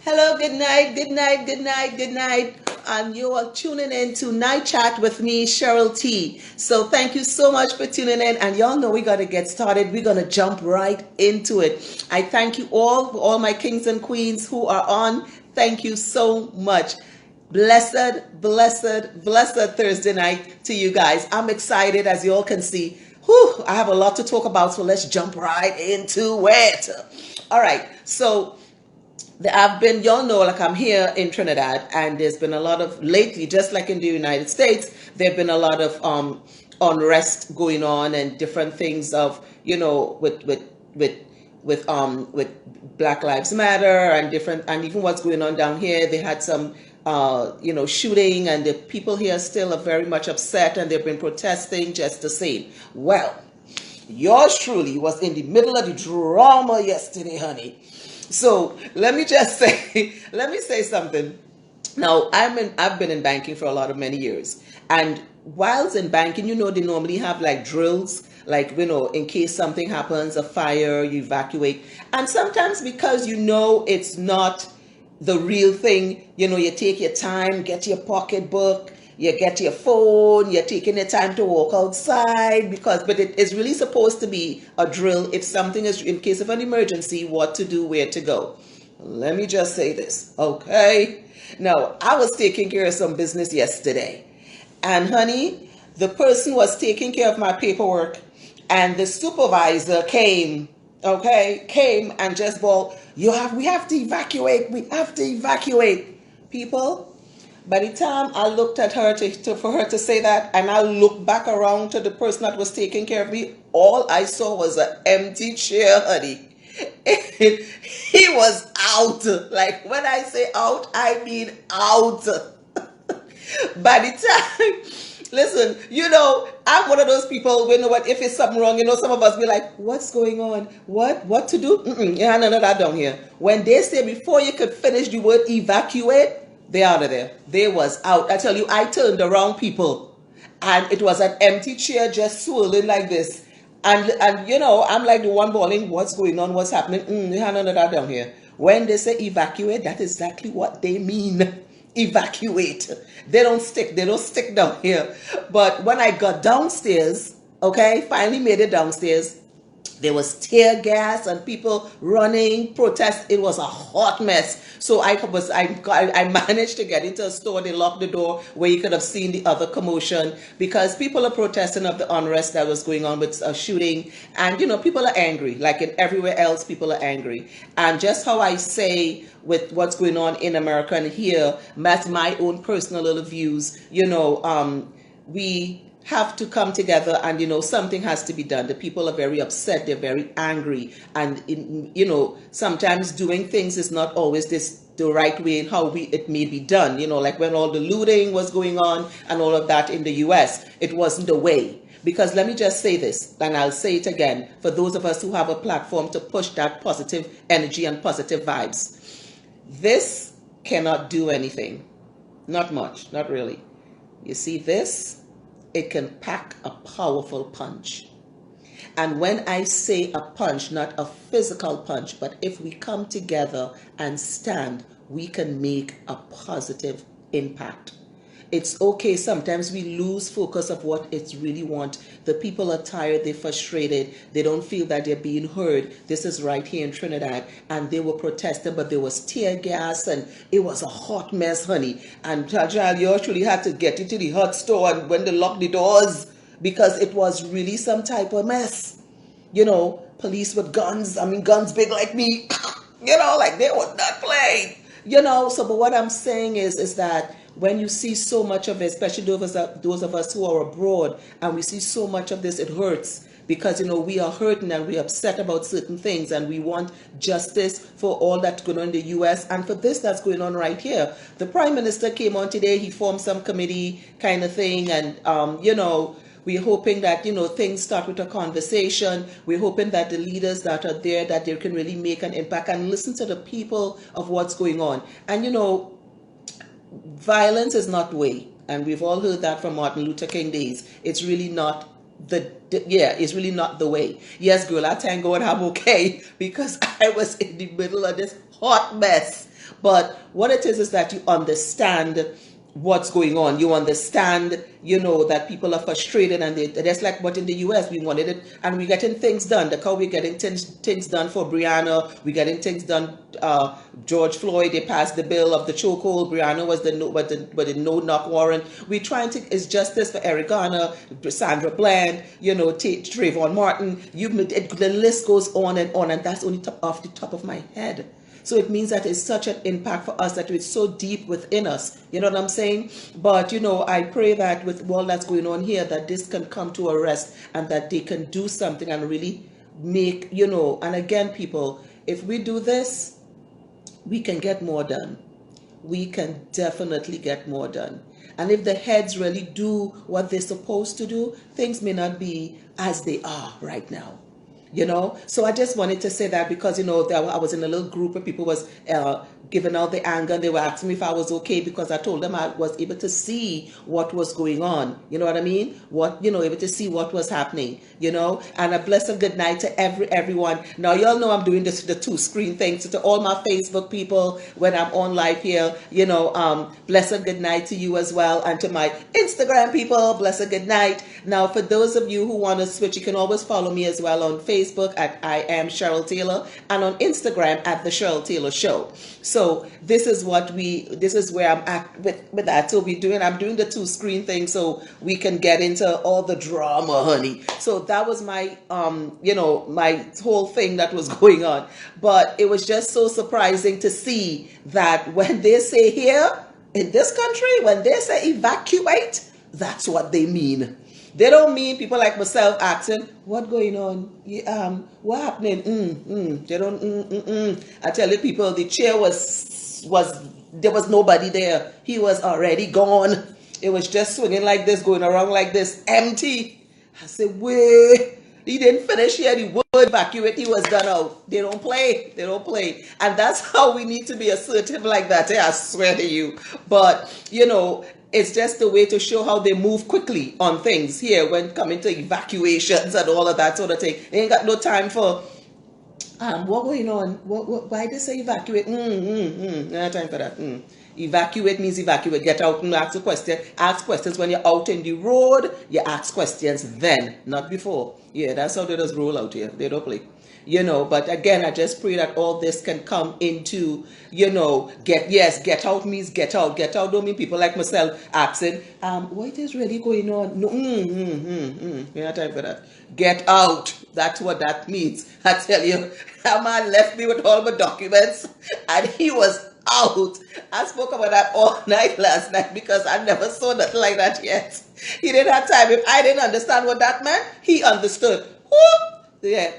Hello, good night, good night, good night, good night. And you are tuning in to Night Chat with me, Cheryl T. So thank you so much for tuning in. And y'all know we got to get started. We're going to jump right into it. I thank you all, for all my kings and queens who are on. Thank you so much. Blessed, blessed, blessed Thursday night to you guys. I'm excited, as you all can see. Whew, I have a lot to talk about, so let's jump right into it. All right, so I've been, y'all know, like I'm here in Trinidad, and there's been a lot of, lately, just like in the United States, there have been a lot of unrest going on and different things of, with Black Lives Matter and different, and even what's going on down here. They had some, shooting, and the people here still are very much upset, and they've been protesting just the same. Well, yours truly was in the middle of the drama yesterday, honey. So let me just say, let me say something. Now, I've been in banking for a lot of many years, and whilst in banking, they normally have like drills, like in case something happens, a fire, you evacuate, and sometimes because it's not the real thing, you take your time, get your pocketbook, you get your phone, you're taking the time to walk outside, but it is really supposed to be a drill if something is, in case of an emergency, what to do, where to go. Let me just say this, okay? Now, I was taking care of some business yesterday, and honey, the person was taking care of my paperwork, and the supervisor came, okay, came and just bawled, we have to evacuate, we have to evacuate. People, by the time I looked at her for her to say that, and I looked back around to the person that was taking care of me, all I saw was an empty chair, honey. He was out. Like when I say out, I mean out. By the time, listen, I'm one of those people. What if it's something wrong? Some of us be like, "What's going on? What to do?" Yeah, none of that down here. When they say before you could finish the word evacuate, they out of there. They was out. I tell you, I turned around, people, and it was an empty chair just swirling like this. And I'm like the one bawling, "What's going on? What's happening?" Yeah, none of that down here. When they say evacuate, that is exactly what they mean. Evacuate. They don't stick down here. But when I got downstairs, okay, finally made it downstairs, there was tear gas and people running, protest. It was a hot mess. So I managed to get into a store. They locked the door where you could have seen the other commotion because people are protesting of the unrest that was going on with shooting, and people are angry. Like in everywhere else, people are angry. And just how I say with what's going on in America and here, that's my own personal little views. We have to come together, and something has to be done. The people are very upset, they're very angry, and sometimes doing things is not always the right way in how it may be done. Like when all the looting was going on and all of that in the US, it wasn't the way. Because let me just say this, and I'll say it again, for those of us who have a platform to push that positive energy and positive vibes, this cannot do anything. Not much, not really. You see this, it can pack a powerful punch. And when I say a punch, not a physical punch, but if we come together and stand, we can make a positive impact. It's okay. Sometimes we lose focus of what it's really want. The people are tired, they're frustrated, they don't feel that they're being heard. This is right here in Trinidad, and they were protesting, but there was tear gas, and it was a hot mess, honey. And Tajal, you actually had to get into the hot store and when they locked the doors because it was really some type of mess. Police with guns, guns big like me, like they were not playing. So but what I'm saying is that when you see so much of it, especially those of us who are abroad, and we see so much of this, it hurts because we are hurting and we're upset about certain things, and we want justice for all that's going on in the US and for this that's going on right here. The Prime Minister came on today, he formed some committee kind of thing, and we're hoping that things start with a conversation. We're hoping that the leaders that are there, that they can really make an impact and listen to the people of what's going on. And violence is not the way, and we've all heard that from Martin Luther King days. It's really not yeah, it's really not the way. Yes, girl, I thank God I'm okay because I was in the middle of this hot mess. But what it is that you understand what's going on. You understand, that people are frustrated and that's like what in the US we wanted it and we're getting things done. Look how we're getting things done for Brianna. We're getting things done. George Floyd, they passed the bill of the chokehold. Brianna was the no, but the no knock warrant. We're trying to, it's justice for Eric Garner, Sandra Bland, Trayvon Martin. The list goes on, and that's only off the top of my head. So it means that it's such an impact for us that it's so deep within us. You know what I'm saying? But, I pray that with all that's going on here, that this can come to a rest and that they can do something and really make, and again, people, if we do this, we can get more done. We can definitely get more done. And if the heads really do what they're supposed to do, things may not be as they are right now. So I just wanted to say that because I was in a little group where people was giving out the anger and they were asking me if I was okay because I told them I was able to see what was going on. You know what I mean? Able to see what was happening, and a blessed good night to everyone. Now y'all know I'm doing the two screen thing. So to all my Facebook people when I'm on live here, blessed good night to you as well, and to my Instagram people, blessed good night. Now for those of you who want to switch, you can always follow me as well on Facebook at I am Cheryl Taylor and on Instagram at the Cheryl Taylor Show. So this is where I'm at with that. So I'm doing the two screen thing so we can get into all the drama, honey. So that was my my whole thing that was going on. But it was just so surprising to see that when they say here in this country, when they say evacuate, that's what they mean. They don't mean people like myself asking, what going on? What happening? They don't, I tell you people, the chair there was nobody there. He was already gone. It was just swinging like this, going around like this, empty. I said, wait, he didn't finish yet. He would evacuate. He was done out. They don't play. And that's how we need to be assertive like that. I swear to you. But, it's just a way to show how they move quickly on things here when coming to evacuations and all of that sort of thing. They ain't got no time for what going on? Why they say evacuate? No time for that. Evacuate means evacuate. Get out and ask a question. Ask questions when you're out in the road. You ask questions then, not before. Yeah, that's how they just roll out here. They don't play. But again, I just pray that all this can come into, get out means get out. Get out don't mean people like myself asking, what is really going on? No, we have time for that. Get out. That's what that means. I tell you, that man left me with all my documents and he was out. I spoke about that all night last night because I never saw nothing like that yet. He didn't have time. If I didn't understand what that meant, he understood. Yeah.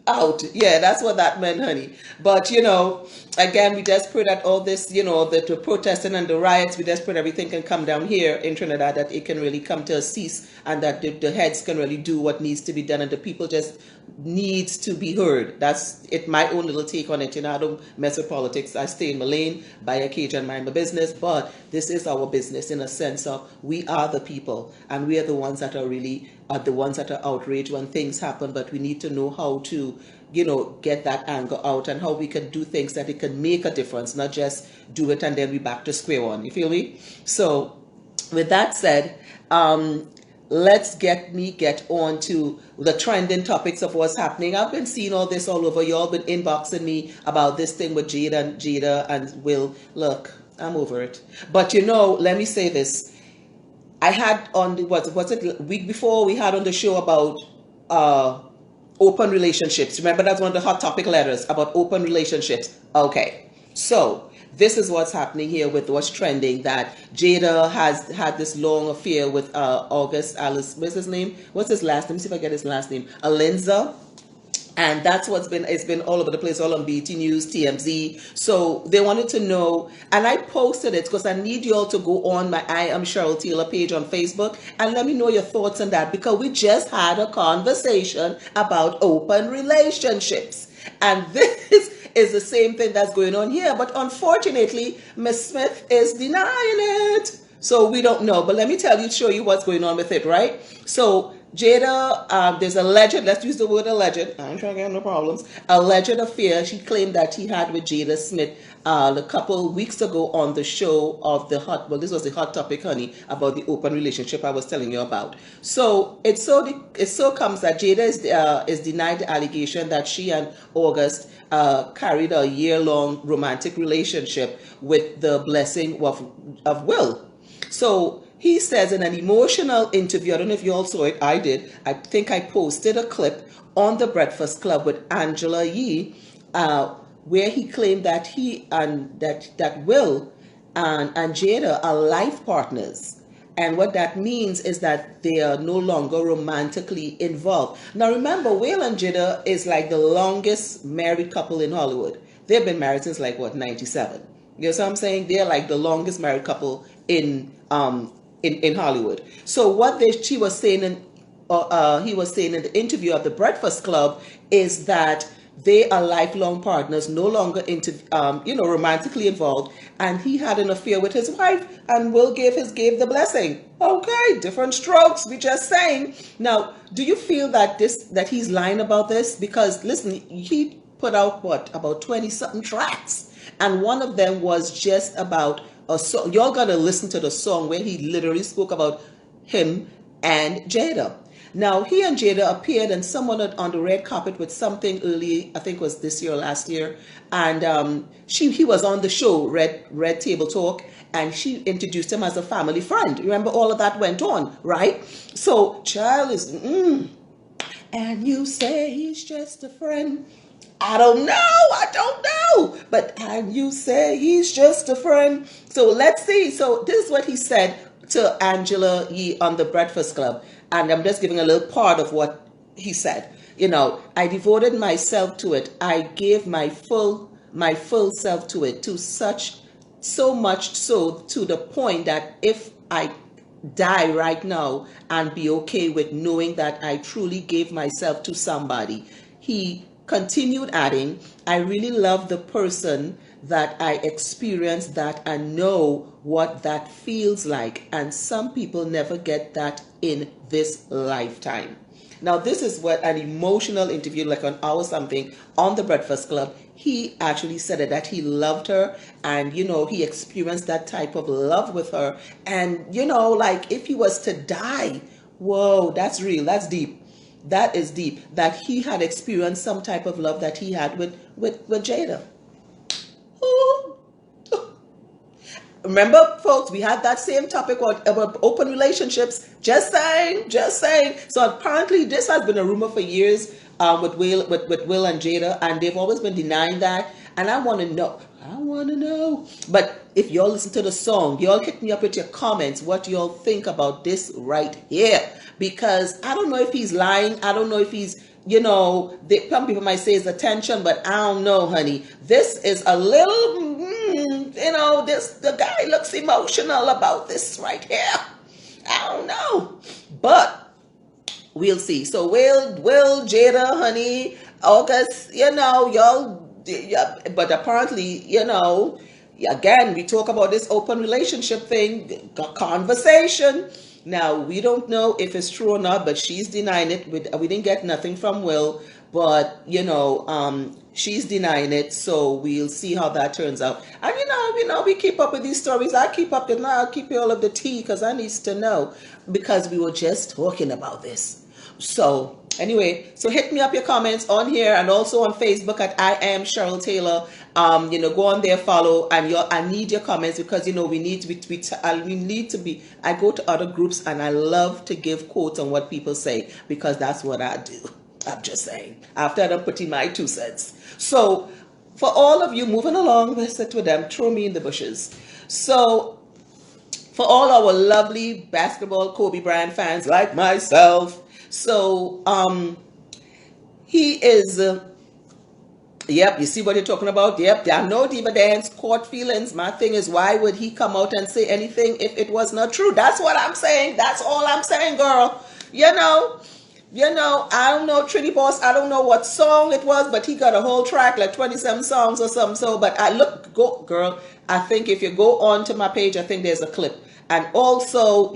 Out. Yeah, that's what that meant, honey. But, again, we just pray that all this, the protesting and the riots, we just pray everything can come down here in Trinidad, that it can really come to a cease and that the heads can really do what needs to be done and the people just needs to be heard. That's it. My own little take on it. I don't mess with politics. I stay in my lane, buy a cage and mind my business. But this is our business in a sense of we are the people and we are the ones that are the ones that are outraged when things happen. But we need to know how to, get that anger out and how we can do things that it can make a difference, not just do it and then we back to square one. You feel me? So with that said, let's get on to the trending topics of what's happening. I've been seeing all this all over. Y'all been inboxing me about this thing with Jada and Will. Look, I'm over it. But let me say this. I had on the week before we had on the show about open relationships. Remember, that's one of the hot topic letters about open relationships. Okay, so this is what's happening here with what's trending, that Jada has had this long affair with August Alice. What's his name? What's his last name? See if I get his last name. Alinza. And that's it's been all over the place, all on BT News, TMZ. So they wanted to know, and I posted it because I need you all to go on my I Am Cheryl Taylor page on Facebook and let me know your thoughts on that, because we just had a conversation about open relationships. And this is the same thing that's going on here. But unfortunately, Miss Smith is denying it. So we don't know. But let me show you what's going on with it, right? So Jada, there's alleged, let's use the word alleged, I ain't trying to get no problems, alleged affair she claimed that he had with Jada Smith a couple weeks ago on the show of the hot, well, this was the hot topic, honey, about the open relationship I was telling you about. So it so comes that Jada is denied the allegation that she and August carried a year-long romantic relationship with the blessing of Will. So he says in an emotional interview, I don't know if you all saw it, I did. I think I posted a clip on the Breakfast Club with Angela Yee, where he claimed that he and that Will and Jada are life partners. And what that means is that they are no longer romantically involved. Now remember, Will and Jada is like the longest married couple in Hollywood. They've been married since like what, 97. You know what I'm saying? They're like the longest married couple in Hollywood. So what she was saying he was saying in the interview of the Breakfast Club is that they are lifelong partners, no longer romantically involved, and he had an affair with his wife, and Will gave the blessing. Okay, different strokes. We just saying. Now, do you feel that he's lying about this? Because listen, he put out about 20 something tracks, and one of them was just about a song. Y'all gotta listen to the song where he literally spoke about him and Jada. Now, he and Jada appeared and someone on the red carpet with something early, I think it was this year or last year, and he was on the show, Red Table Talk, and she introduced him as a family friend. Remember, all of that went on, right? So, child is, and you say he's just a friend. I don't know. But and you say he's just a friend. So let's see. So this is what he said to Angela Yee on the Breakfast Club. And I'm just giving a little part of what he said. I devoted myself to it. I gave my full self to it, so much so to the point that if I die right now and be okay with knowing that I truly gave myself to somebody. He continued adding, I really love the person that I experienced that and know what that feels like. And some people never get that in this lifetime. Now, this is what an emotional interview, like an hour something, on the Breakfast Club. He actually said that he loved her and, he experienced that type of love with her. And, like if he was to die, whoa, that's real, that's deep. That is deep, that he had experienced some type of love that he had with Jada. Ooh. Remember, folks, we had that same topic about open relationships. Just saying. So apparently this has been a rumor for years with Will and Jada, and they've always been denying that. And I want to know. But if y'all listen to the song, y'all hit me up with your comments, what y'all think about this right here. Because I don't know if he's lying. I don't know if he's, some people might say it's attention, but I don't know, honey. This is a little, the guy looks emotional about this right here. I don't know. But we'll see. So Will, Jada, honey, August, y'all, yeah, but apparently, again, we talk about this open relationship thing, conversation. Now, we don't know if it's true or not, but she's denying it. We didn't get nothing from Will, but, she's denying it. So we'll see how that turns out. And, we keep up with these stories. I'll keep you all of the tea because I need to know, because we were just talking about this. So anyway, so hit me up your comments on here and also on Facebook at I am Cheryl Taylor. Go on there, follow, and I need your comments because we need to be. I go to other groups and I love to give quotes on what people say because that's what I do. I'm just saying. After I'm putting my 2 cents. So for all of you moving along, let's sit with them. Throw me in the bushes. So for all our lovely basketball Kobe Bryant fans like myself. So he is. Yep, you see what you're talking about? Yep, there are no diva dance, court feelings. My thing is, why would he come out and say anything if it was not true? That's what I'm saying. That's all I'm saying, girl. I don't know, Trinity Boss, I don't know what song it was, but he got a whole track, like 27 songs or something. So, but go, girl, I think if you go on to my page, I think there's a clip. And also,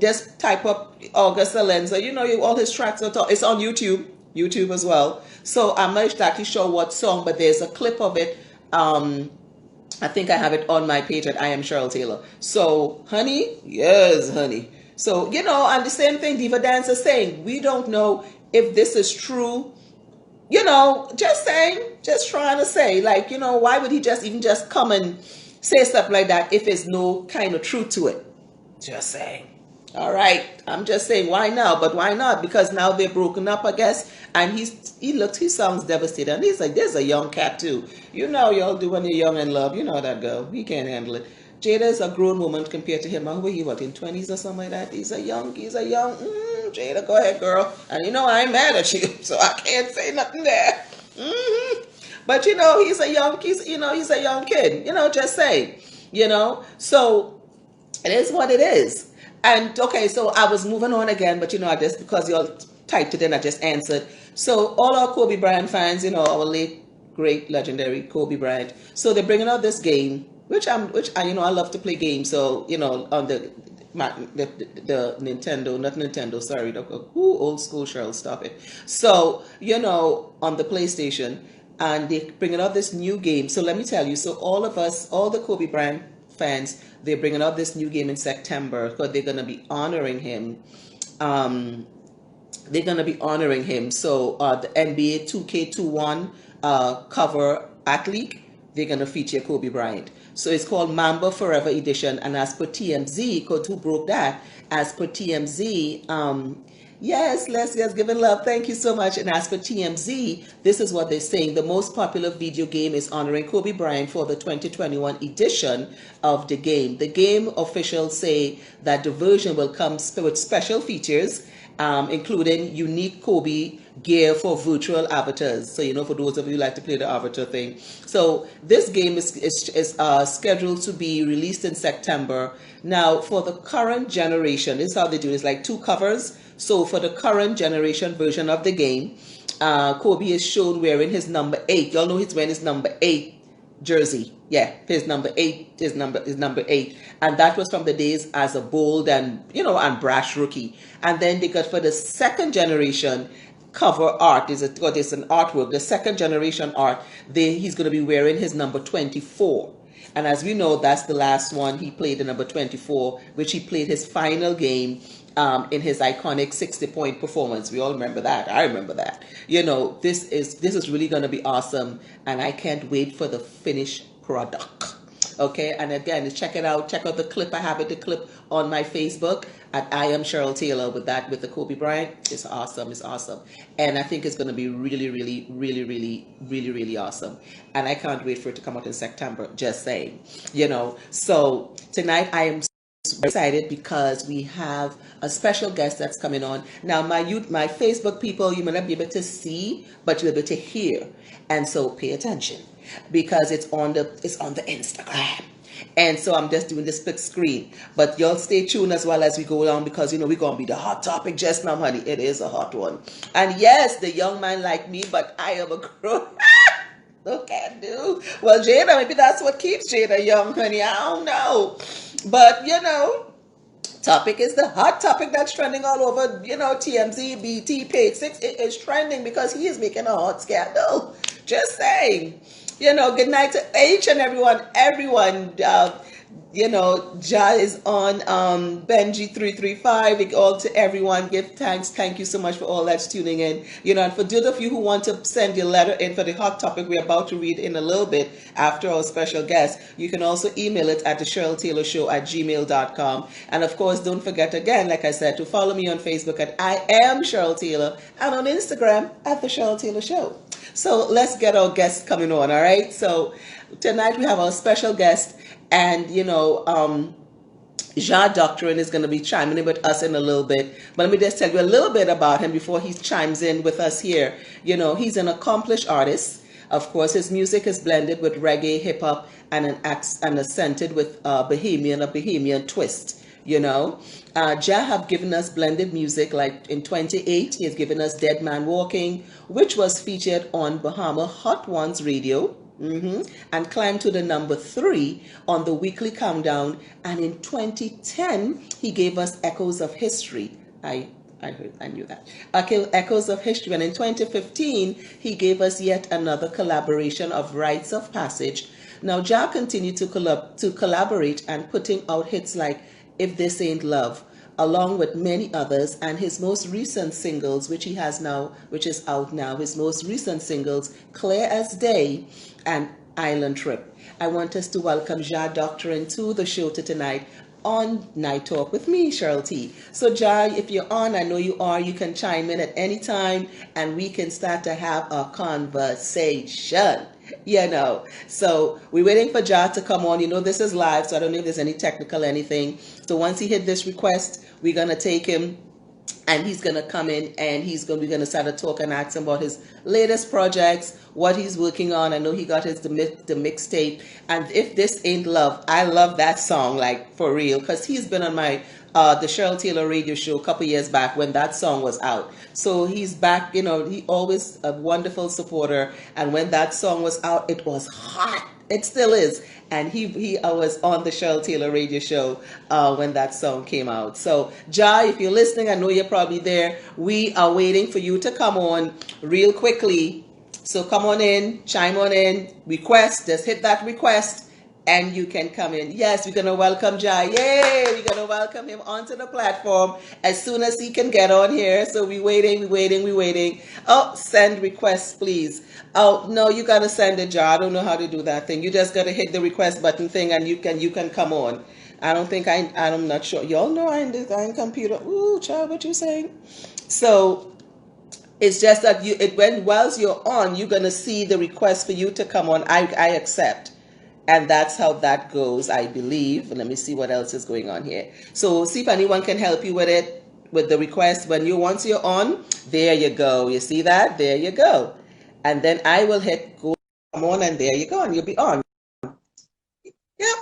just type up August Alenza, all his tracks are it's on YouTube as well. So I'm not exactly sure what song, but there's a clip of it. I think I have it on my page at I Am Cheryl Taylor. So, honey, yes, honey. So, and the same thing Diva Dance is saying. We don't know if this is true. Just saying, just trying to say, like, why would he just come and say stuff like that if there's no kind of truth to it? Just saying. All right, I'm just saying, why now? But why not? Because now they're broken up, I guess. And he sounds devastated. And he's like, there's a young cat too. Y'all do when you're young and love. You know how that go. He can't handle it. Jada is a grown woman compared to him. How old he, what, in 20s or something like that? He's a young, Jada, go ahead, girl. And I ain't mad at you, so I can't say nothing there. But he's a young kid. Just say, So it is what it is. And okay, so I was moving on again, but I just, because y'all typed it in, I just answered. So all our Kobe Bryant fans, our late, great, legendary Kobe Bryant. So they're bringing out this game, which I love to play games. So on the Nintendo, not Nintendo, sorry, old school, Cheryl, stop it. So on the PlayStation, and they're bringing out this new game. So let me tell you, so all of us, all the Kobe Bryant fans, they're bringing out this new game in September because they're going to be honoring him. They're going to be honoring him. So the NBA 2K21 cover athlete, they're going to feature Kobe Bryant. So it's called Mamba Forever Edition. And as per TMZ, because who broke that? As per TMZ, yes, Leslie's giving love. Thank you so much. And as for TMZ, this is what they're saying. The most popular video game is honoring Kobe Bryant for the 2021 edition of the game. The game officials say that the version will come with special features, including unique Kobe gear for virtual avatars. So, for those of you who like to play the avatar thing. So this game is scheduled to be released in September. Now, for the current generation, this is how they do it. It's like two covers. So for the current generation version of the game, Kobe is shown wearing his number 8. Y'all know he's wearing his number 8 jersey. Yeah, his number 8 is number 8. And that was from the days as a bold and, and brash rookie. And then they got for the second generation cover art, there's an artwork, the second generation art, he's going to be wearing his number 24. And as we know, that's the last one he played, the number 24, which he played his final game in his iconic 60-point performance. We all remember that. I remember that. This is really going to be awesome, and I can't wait for the finished product. Okay, and again, check it out. Check out the clip. I have the clip on my Facebook at I Am Cheryl Taylor with the Kobe Bryant. It's awesome. It's awesome, and I think it's going to be really, really, really, really, really, really awesome. And I can't wait for it to come out in September. Just saying, So tonight I am excited because we have a special guest that's coming on. Now, my Facebook people, you may not be able to see, but you'll be able to hear, and so pay attention because it's on the Instagram. And so I'm just doing the split screen, but y'all stay tuned as well as we go along because we're gonna be the hot topic just now, honey. It is a hot one, and yes, the young man like me, but I am a girl. Look at do. Well, Jada, maybe that's what keeps Jada young, honey. I don't know. But, topic is the hot topic that's trending all over, TMZ, BT, Page 6. It is trending because he is making a hot scandal. Just saying. Good night to each and everyone. Jah is on Benji 335. All to everyone, give thanks. Thank you so much for all that's tuning in. And for those of you who want to send your letter in for the hot topic we're about to read in a little bit after our special guest, you can also email it at the CherylTaylorShow@gmail.com. And of course, don't forget again, like I said, to follow me on Facebook at I Am Cheryl Taylor and on Instagram at the Cheryl Taylor Show. So let's get our guests coming on, all right? So tonight we have our special guest. And, Jah Doctrine is going to be chiming in with us in a little bit. But let me just tell you a little bit about him before he chimes in with us here. He's an accomplished artist. Of course, his music is blended with reggae, hip-hop, and accented with a Bohemian twist. you know. Jah have given us blended music, like in 28, he has given us Dead Man Walking, which was featured on Bahama Hot Ones Radio. And climbed to the number 3 on the weekly countdown. And in 2010, he gave us Echoes of History. I knew that. Echoes of History. And in 2015, he gave us yet another collaboration of Rites of Passage. Now, Jah continued to collaborate and putting out hits like If This Ain't Love, along with many others, and his most recent singles, which he has now, which is out now, his most recent singles, Clear as Day and Island Trip. I want us to welcome Jah Doctrine to the show tonight on Night Talk with me, Cheryl T. So Jah, if you're on, I know you are, you can chime in at any time and we can start to have a conversation. So we're waiting for Jah to come on. This is live, so I don't know if there's any technical anything. So once he hit this request, we're going to take him and he's going to come in and we're going to start to talk and ask him about his latest projects, what he's working on. I know he got the mixtape. And If This Ain't Love, I love that song, like for real, because he's been on my the Cheryl Taylor radio show a couple years back when that song was out. So he's back, he always a wonderful supporter. And when that song was out, it was hot. It still is. And he was on the Cheryl Taylor radio show when that song came out. So Jah, if you're listening, I know you're probably there. We are waiting for you to come on real quickly. So come on in, chime on in, request, just hit that request. And you can come in. Yes, we're going to welcome Jah. Yay! We're going to welcome him onto the platform as soon as he can get on here. So we're waiting. Oh, send requests, please. Oh, no, you got to send it, Jah. I don't know how to do that thing. You just got to hit the request button thing and you can come on. I'm not sure. Y'all know I ain't computer. Ooh, child, what you saying? So it's just that whilst you're on, you're going to see the request for you to come on. I accept. And that's how that goes, I believe. Let me see what else is going on here. So see if anyone can help you with it, with the request. Once you're on, there you go. You see that? There you go. And then I will hit go, come on, and there you go, and you'll be on. Yep.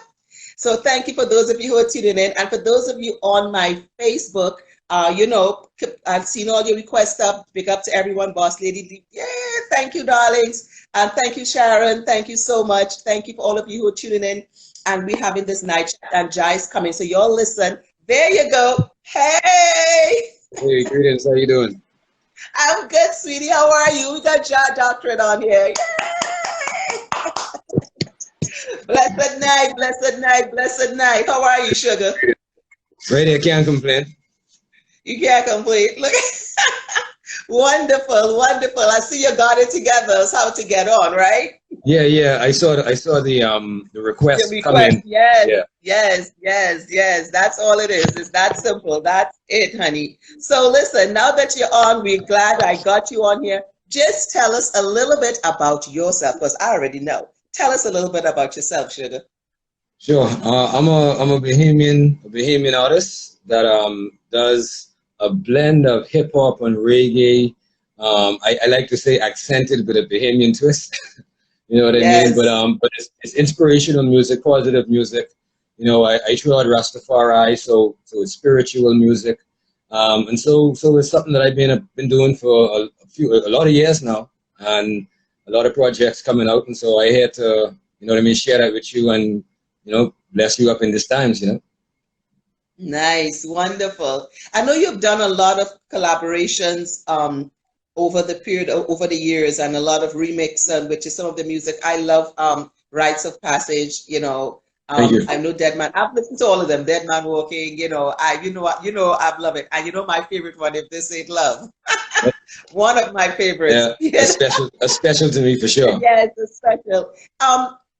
So thank you for those of you who are tuning in. And for those of you on my Facebook, I've seen all your requests up. Big up to everyone, Boss Lady D. Yeah, thank you, darlings. And thank you, Sharon. Thank you so much. Thank you for all of you who are tuning in. And we're having this night chat, and Jah is coming. So y'all listen. There you go. Hey. Hey, greetings. How you doing? I'm good, sweetie. How are you? We got Jah Doctrine on here. Yay! Blessed night. How are you, sugar? Ready, I can't complain. You can't complain. Look. Wonderful. I see you got it together. That's how to get on, right? Yeah. I saw the request come in. Yes. That's all it is. It's that simple. That's it, honey. So listen, now that you're on, we're glad I got you on here. Just tell us a little bit about yourself, because I already know. Tell us a little bit about yourself, sugar. Sure. I'm a Bahamian artist that does a blend of hip hop and reggae. I like to say accented with a Bahamian twist. You know what I mean? But it's inspirational music, positive music. I throw out Rastafari, so it's spiritual music. And so it's something that I've been doing for a lot of years now, and a lot of projects coming out. And so I had to, share that with you and, bless you up in these times, Nice, wonderful. I know you've done a lot of collaborations over the years, and a lot of remix, which is some of the music. I love Rites of Passage. Thank you. I know Dead Man. I've listened to all of them. Dead Man Walking. I love it. And my favorite one, If This Ain't Love. One of my favorites. Yeah, a special to me for sure. Yes, it's special.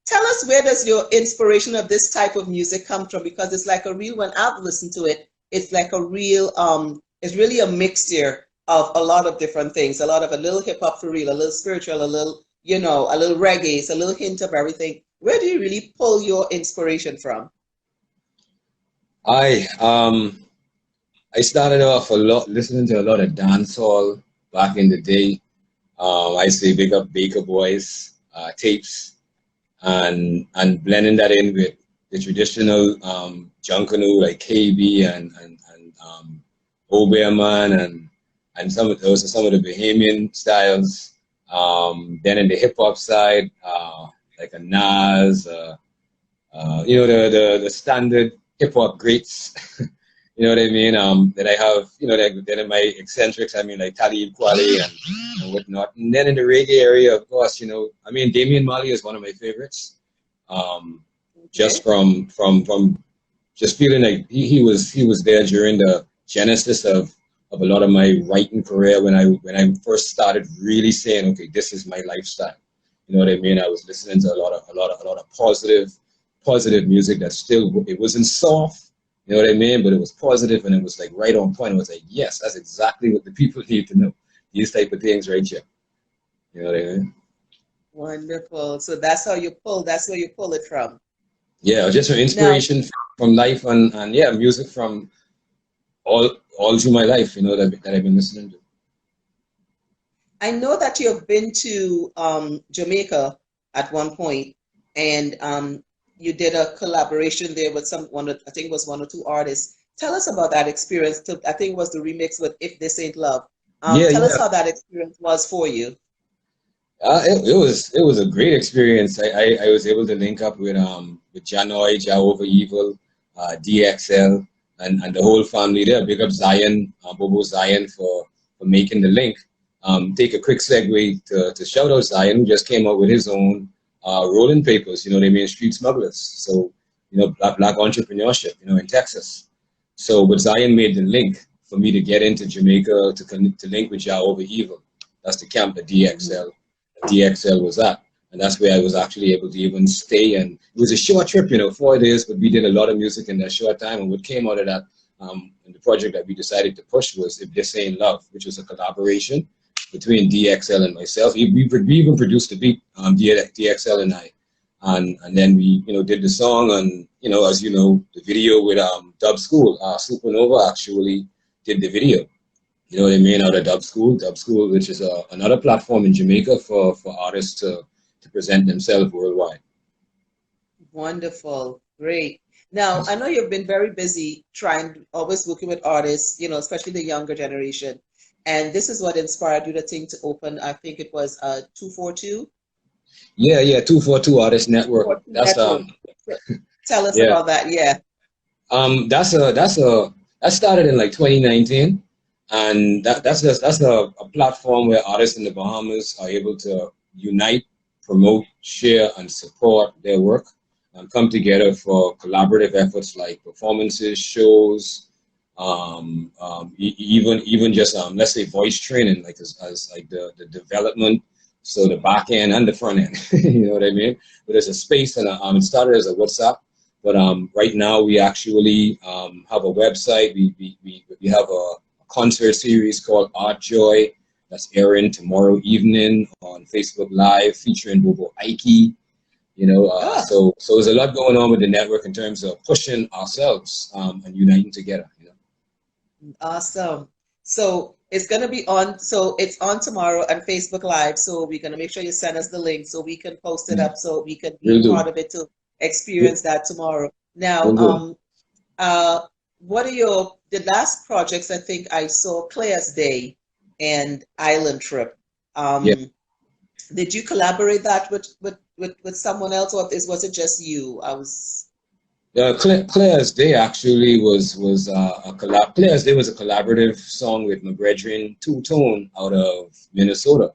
Tell us, where does your inspiration of this type of music come from? Because it's like a real, when I've listened to it, it's like a real, it's really a mixture of a lot of different things. A little hip hop for real, a little spiritual, a little reggae, it's a little hint of everything. Where do you really pull your inspiration from? I started off listening to a lot of dancehall back in the day. I say big up Baker Boys tapes. And blending that in with the traditional Junkanoo like KB and Obeahman and some of those are some of the Bahamian styles. Then in the hip hop side, like a Nas, you know, the standard hip hop greats. You know what I mean? Then I have, you know, then in my eccentrics, I mean, like Talib Kweli and whatnot. And then in the reggae area, of course, you know, I mean, Damian Marley is one of my favorites. Just from just feeling like he was there during the genesis of a lot of my writing career when I first started really saying, okay, this is my lifestyle. You know what I mean? I was listening to a lot of positive music that still, it wasn't soft. You know what I mean? But it was positive and it was like right on point. It was like, yes, that's exactly what the people need to know. These type of things right here. You know what I mean? Wonderful. So that's where you pull it from. Yeah, just for inspiration from life and yeah, music from all through my life, you know, that I've been listening to. I know that you've been to Jamaica at one point, and you did a collaboration there with I think it was one or two artists. Tell us about that experience. I think it was the remix with If This Ain't Love. Tell us how that experience was for you. It was a great experience. I was able to link up with Janoy, Jah Over Evil, DXL, and the whole family there. Big up Zion, Bobo Zion for making the link. Take a quick segue to shout out Zion, who just came out with his own rolling papers, you know what I mean, Street Smugglers. So, you know, black entrepreneurship, you know, in Texas. So, but Zion made the link for me to get into Jamaica to link with Jah Over Evil. That's the camp that DXL was at. And that's where I was actually able to even stay. And it was a short trip, you know, 4 days, but we did a lot of music in that short time. And what came out of that, and the project that we decided to push was If This Ain't Love, which was a collaboration between DXL and myself. We even produced the beat, DXL and I. And then we, you know, did the song, and, you know, as you know, the video with Dub School. Supernova actually did the video. You know what I mean? Out of Dub School, which is another platform in Jamaica for artists to present themselves worldwide. Wonderful, great. Now, I know you've been very busy always working with artists, you know, especially the younger generation. And this is what inspired you to think to open, I think it was 242? Yeah, 242 Artist Network. That's Tell us about that, yeah. That started in like 2019. And that's a platform where artists in the Bahamas are able to unite, promote, share, and support their work, and come together for collaborative efforts like performances, shows, even just let's say voice training, like as like the development, so the back end and the front end. You know what I mean? But there's a space, and it started as a WhatsApp. But right now we actually have a website. We have a concert series called Art Joy that's airing tomorrow evening on Facebook Live featuring Bobo Ike. You know, so there's a lot going on with the network in terms of pushing ourselves and uniting together. You know. Awesome. So it's gonna be on. So it's on tomorrow on Facebook Live. So we're gonna make sure you send us the link so we can post it up so we can be part of it to experience that tomorrow. Now, what are the last projects? I think I saw Claire's Day and Island Trip. Did you collaborate that with someone else, or was it just you? Claire's Day actually was a collab. Claire's Day was a collaborative song with my brethren Two Tone out of Minnesota.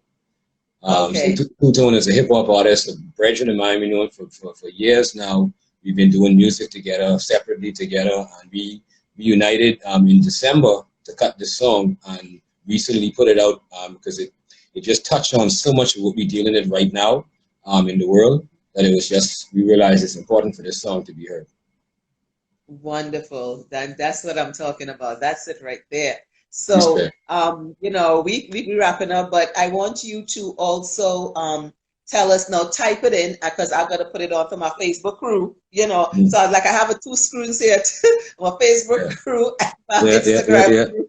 So Two Tone is a hip hop artist, a brethren of mine, we know for years now. We've been doing music together, separately together, and we united in December to cut this song, and recently put it out because it just touched on so much of what we're dealing with right now in the world, that it was just, we realized it's important for this song to be heard. Wonderful. That's what I'm talking about. That's it right there. So, you know, we wrapping up, but I want you to also tell us now, type it in, because I've got to put it on for my Facebook crew, you know. So I have 2 screens here, my Facebook crew and my Instagram crew.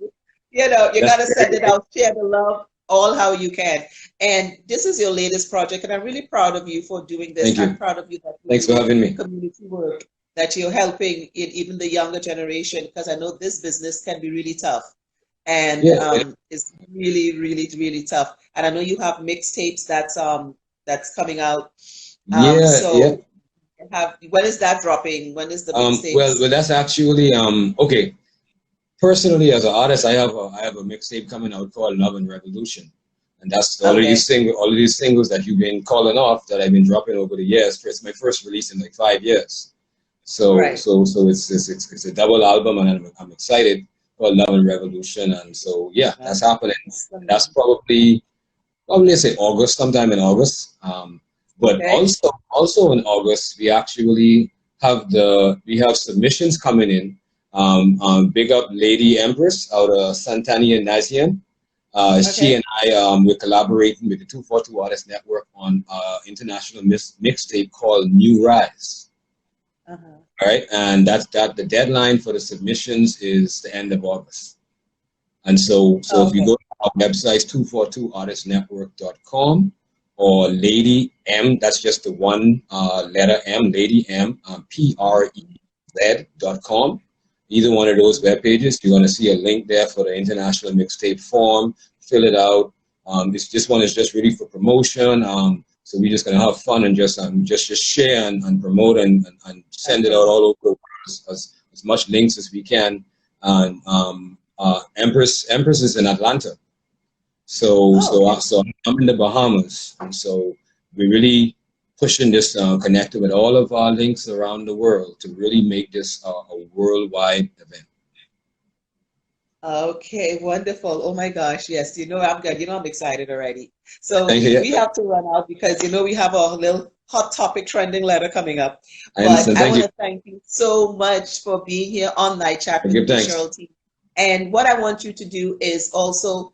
You know, you got to send it out, share the love, all how you can. And this is your latest project, and I'm really proud of you for doing this. I'm proud of you that Thanks for having me. Community work. that you're helping in even the younger generation, because I know this business can be really tough, and Yeah, it's really, really, really tough. And I know you have mixtapes that's coming out. yeah, yeah. So have when is that dropping? When is the Well, mixtapes? that's actually okay. Personally, as an artist, I have a mixtape coming out called Love and Revolution, and that's Okay, all of these singles that you've been calling off that I've been dropping over the years. It's my first release in like 5 years, so right. it's a double album, and I'm excited for Love and Revolution, and so yeah, that's happening. That's Awesome. probably let's say August, sometime in August. But Okay, also in August, we have submissions coming in. Big up Lady Empress out of Santania Nazian. She okay. and I we're collaborating with the 242 Artists Network on international mixtape called New Rise. Uh-huh. All right, and that the deadline for the submissions is the end of August. And so if you Okay. go to our website, 242artistnetwork.com, or Lady M, that's just the one letter M, Lady M, PREZ.com. Either one of those web pages, you're going to see a link there for the international mixtape form. Fill it out. This one is just really for promotion. So we're just going to have fun and just share and promote and send And it out promote. all over the world as much links as we can. And Empress is in Atlanta, so Oh, so okay. uh, so I'm in the Bahamas, and so we're really pushing this, connected with all of our links around the world to really make this a worldwide event. Okay, wonderful. Oh my gosh, yes. I'm good. I'm excited already. So Thank we, you. we have to run out because we have a little hot topic trending letter coming up. I But understand. I Thank want you. to thank you so much for being here on Night Chat I with give me, thanks. Cheryl T. And what I want you to do is also,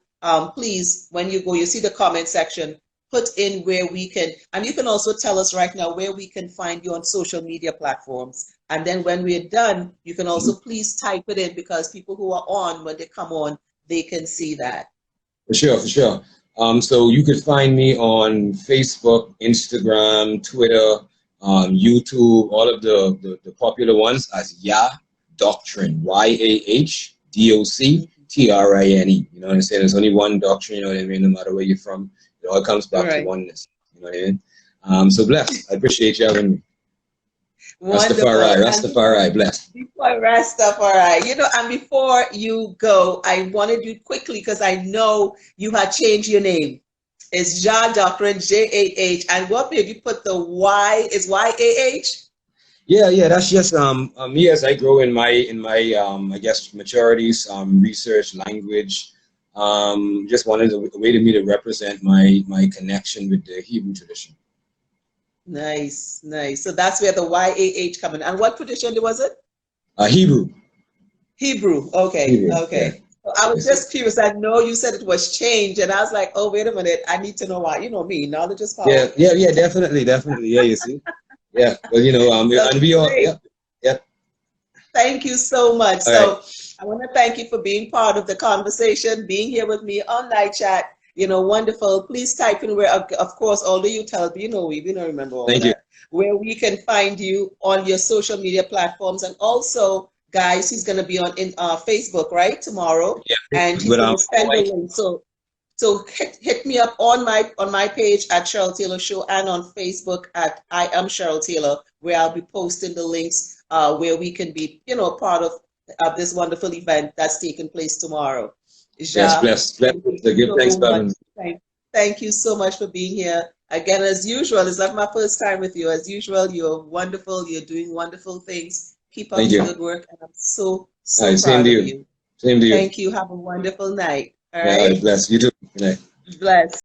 please, when you go, you see the comment section, put in where we can, and you can also tell us right now where we can find you on social media platforms. And then when we're done, you can also please type it in because people who are on, when they come on, they can see that. For sure, for sure. So you could find me on Facebook, Instagram, Twitter, YouTube, all of the popular ones as Yah Doctrine, YAHDOCTRINE. You know what I'm saying? There's only one doctrine, you know what I mean? No matter where you're from, it all comes back to Right. oneness. You know what I mean? So blessed. I appreciate you having me. Rastafari, Wonderful. And Rastafari, blessed. before rest up, all right. And before you go, I wanted you quickly because I know you had changed your name. It's Jah Doctrine, JAH. And what made you put the Y is YAH? Yeah, yeah, that's just me as I grow in my I guess maturities, research, language. Just wanted a way to me to represent my connection with the Hebrew tradition. Nice, nice. So that's where the YAH coming. And what tradition was it? Hebrew, Hebrew. Okay, Hebrew. Yeah, okay. So I was yes, just curious. I know you said it was changed, and I was like, oh, wait a minute. I need to know why. You know me, knowledge is yeah, power. yeah, yeah, definitely, definitely. Yeah, you see, yeah. Well, So and we all, great. yeah, yeah. Thank you so much. All right, So I want to thank you for being part of the conversation, being here with me on Night Chat. Wonderful. Please type in where, of course, although you tell me, we don't remember all of thank you. that, where we can find you on your social media platforms. And also, guys, he's going to be in Facebook, right, tomorrow, Yeah, and he's but going to send the like, link. So hit me up on my page at Cheryl Taylor Show and on Facebook at I am Cheryl Taylor, where I'll be posting the links where we can be, part of this wonderful event that's taking place tomorrow. yes, Ja, bless, bless. thank you So give thanks so for much. having me. Thank you so much for being here. Again, as usual, it's not my first time with you. As usual, you're wonderful. You're doing wonderful things. Keep up Thank the you. good work, and I'm so, All so right, same proud to of you. you. Same to you. Thank you. Have a wonderful night. All Yeah, all right. right, bless you too. Good night. Bless.